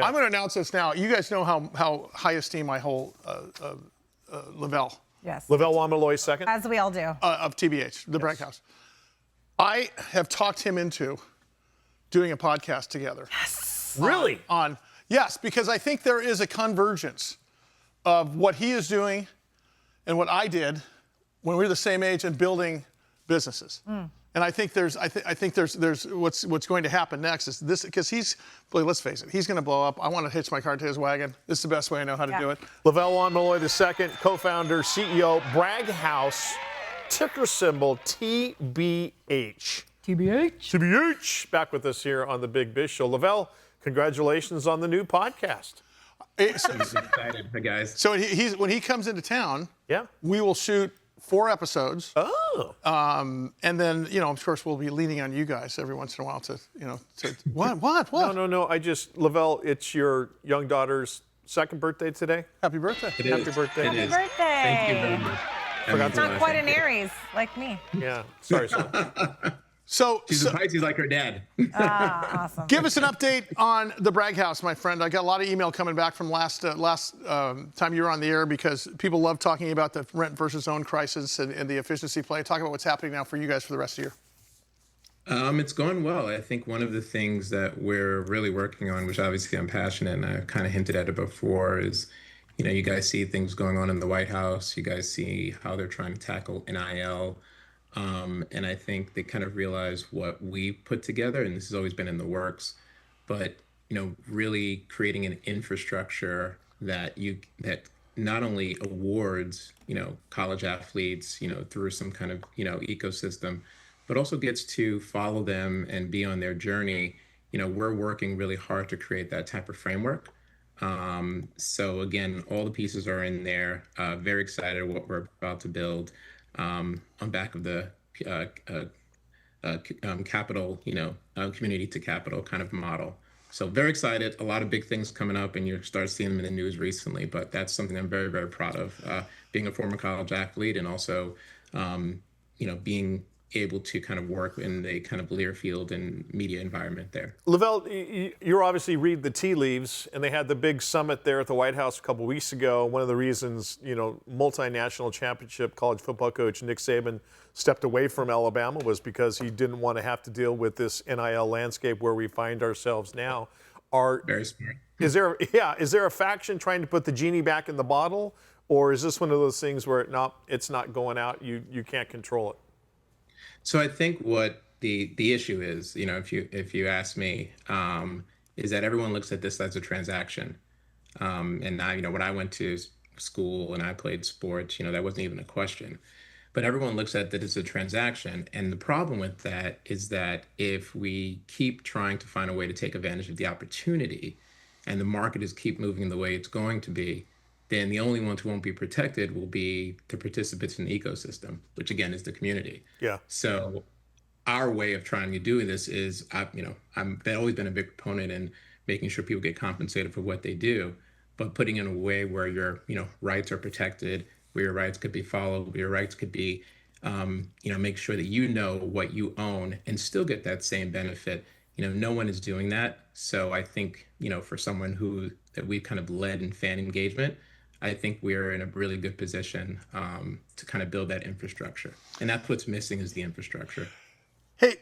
I'm going to announce this now. You guys know how high esteem I hold Lavell. Yes. Lavell Juan Malloy second. As we all do. Of TBH, the Bragg House. I have talked him into doing a podcast together. Yes. Really? Yes, because I think there is a convergence of what he is doing and what I did when we were the same age and building businesses. And I think there's what's going to happen next is this, because let's face it, he's going to blow up. I want to hitch my card to his wagon. This is the best way I know how to do it. Lavell Juan Malloy II, co-founder, CEO, Bragg House, ticker symbol TBH. TBH. Back with us here on the Big Biz Show. Lavell, congratulations on the new podcast. I'm excited, guys. So when he comes into town, Yeah. we will shoot 4 episodes. Oh. And then, of course, we'll be leaning on you guys every once in a while to what? No. Lavell, it's your young daughter's second birthday today. Happy birthday. Happy birthday. It is. Birthday. Thank you very much. It's not quite an Aries like me. Yeah. Sorry, son. So She's a Pisces like her dad. Awesome. give us an update on the Bragg House, my friend. I got a lot of email coming back from last time you were on the air because people love talking about the rent versus own crisis and the efficiency play. Talk about what's happening now for you guys for the rest of the year. It's going well. I think one of the things that we're really working on, which obviously I'm passionate and I've kind of hinted at it before, is, you guys see things going on in the White House. You guys see how they're trying to tackle NIL. And I think they kind of realize what we put together, and this has always been in the works, but, really creating an infrastructure that not only awards, college athletes, through some kind of, ecosystem, but also gets to follow them and be on their journey. We're working really hard to create that type of framework. So again, all the pieces are in there. Very excited what we're about to build. On back of the capital, community to capital kind of model. So very excited. A lot of big things coming up, and you start seeing them in the news recently. But that's something I'm very, very proud of. Being a former college athlete, and also, being able to kind of work in the kind of Learfield and media environment there. Lavell, you obviously read the tea leaves, and they had the big summit there at the White House a couple weeks ago. One of the reasons, multinational championship college football coach Nick Saban stepped away from Alabama was because he didn't want to have to deal with this NIL landscape where we find ourselves now. Very smart. Is there a faction trying to put the genie back in the bottle, or is this one of those things where it's not going out, you can't control it? So I think what the issue is, if you ask me, is that everyone looks at this as a transaction. And now, when I went to school and I played sports, that wasn't even a question. But everyone looks at that as a transaction. And the problem with that is that if we keep trying to find a way to take advantage of the opportunity, and the market is keep moving the way it's going to be, then the only ones who won't be protected will be the participants in the ecosystem, which again is the community. Yeah. So our way of trying to do this is, I've always been a big proponent in making sure people get compensated for what they do, but putting in a way where your, rights are protected, where your rights could be followed, where your rights could be, make sure that you know what you own and still get that same benefit. No one is doing that. So I think, for someone that we've kind of led in fan engagement, I think we're in a really good position to kind of build that infrastructure. And that's what's missing is the infrastructure. Hey,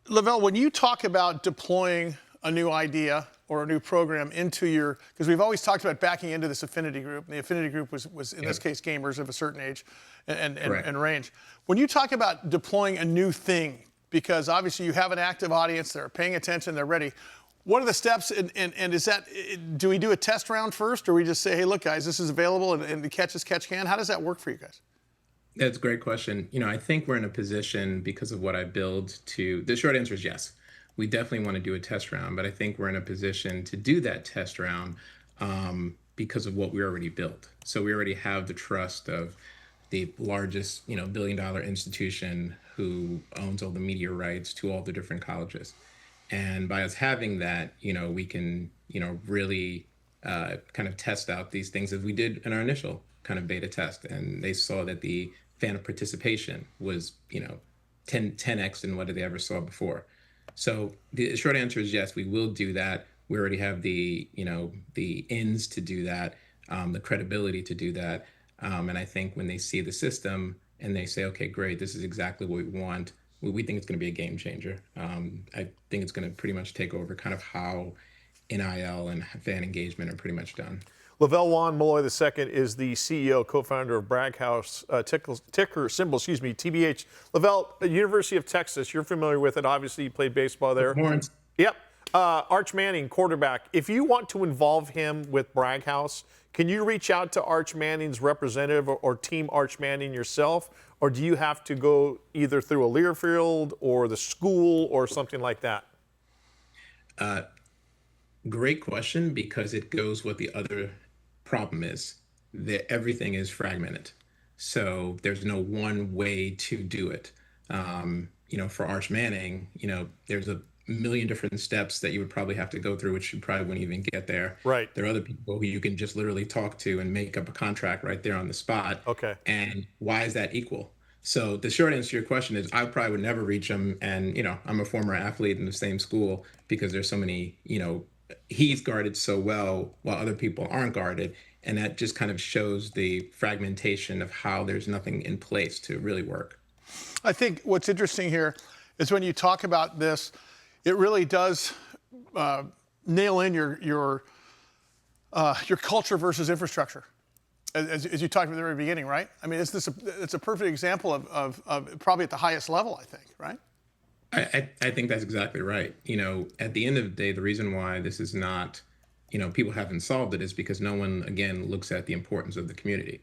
Lavell, when you talk about deploying a new idea or a new program into because we've always talked about backing into this affinity group, and the affinity group was in this case, gamers of a certain age and range. When you talk about deploying a new thing, because obviously you have an active audience, they're paying attention, they're ready, what are the steps, and is that, do we do a test round first, or we just say, hey, look, guys, this is available, and the catch can? How does that work for you guys? That's a great question. I think we're in a position because of what I build the short answer is yes. We definitely want to do a test round, but I think we're in a position to do that test round because of what we already built. So we already have the trust of the largest, billion-dollar institution who owns all the media rights to all the different colleges. And by us having that, we can, really kind of test out these things as we did in our initial kind of beta test. And they saw that the fan participation was, 10x than what they ever saw before. So the short answer is yes, we will do that. We already have the, the ins to do that, the credibility to do that. And I think when they see the system and they say, okay, great, this is exactly what we want, we think it's going to be a game changer. I think it's going to pretty much take over kind of how NIL and fan engagement are pretty much done. Lavell Juan Malloy II is the CEO, co-founder of Bragg House, ticker symbol, TBH. Lavell, University of Texas, you're familiar with it. Obviously, you played baseball there. Lawrence. Yep. Arch Manning, quarterback. If you want to involve him with Bragg House, can you reach out to Arch Manning's representative or team Arch Manning yourself? Or do you have to go either through a Learfield or the school or something like that? Great question, because it goes what the other problem is, that everything is fragmented. So there's no one way to do it. For Arch Manning, there's a million different steps that you would probably have to go through, which you probably wouldn't even get there. Right. There are other people who you can just literally talk to and make up a contract right there on the spot. Okay. And why is that equal? So the short answer to your question is I probably would never reach him. And, I'm a former athlete in the same school, because there's so many, he's guarded so well while other people aren't guarded. And that just kind of shows the fragmentation of how there's nothing in place to really work. I think what's interesting here is when you talk about this, it really does nail in your culture versus infrastructure, as you talked about at the very beginning, right? I mean, it's a perfect example of probably at the highest level, I think, right? I think that's exactly right. At the end of the day, the reason why this is not, people haven't solved it is because no one, again, looks at the importance of the community.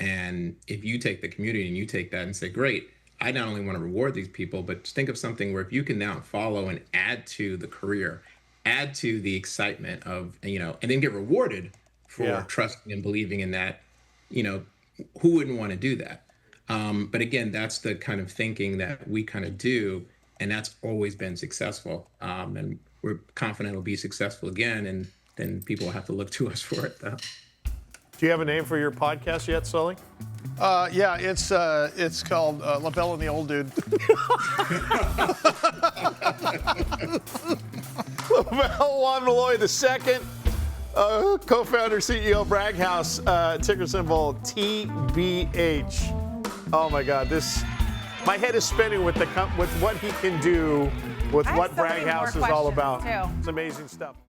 And if you take the community and you take that and say, great, I not only want to reward these people, but think of something where if you can now follow and add to the career, add to the excitement of, and then get rewarded for trusting and believing in that, who wouldn't want to do that? But again, that's the kind of thinking that we kind of do. And that's always been successful. And we're confident it'll be successful again. And then people will have to look to us for it, though. Do you have a name for your podcast yet, Sully? Yeah, it's called Lavell and the Old Dude. Lavell Juan Malloy II, co-founder, CEO of Bragg House, ticker symbol TBH. Oh my God, my head is spinning with what he can do with what Bragg House is all about. Too. It's amazing stuff.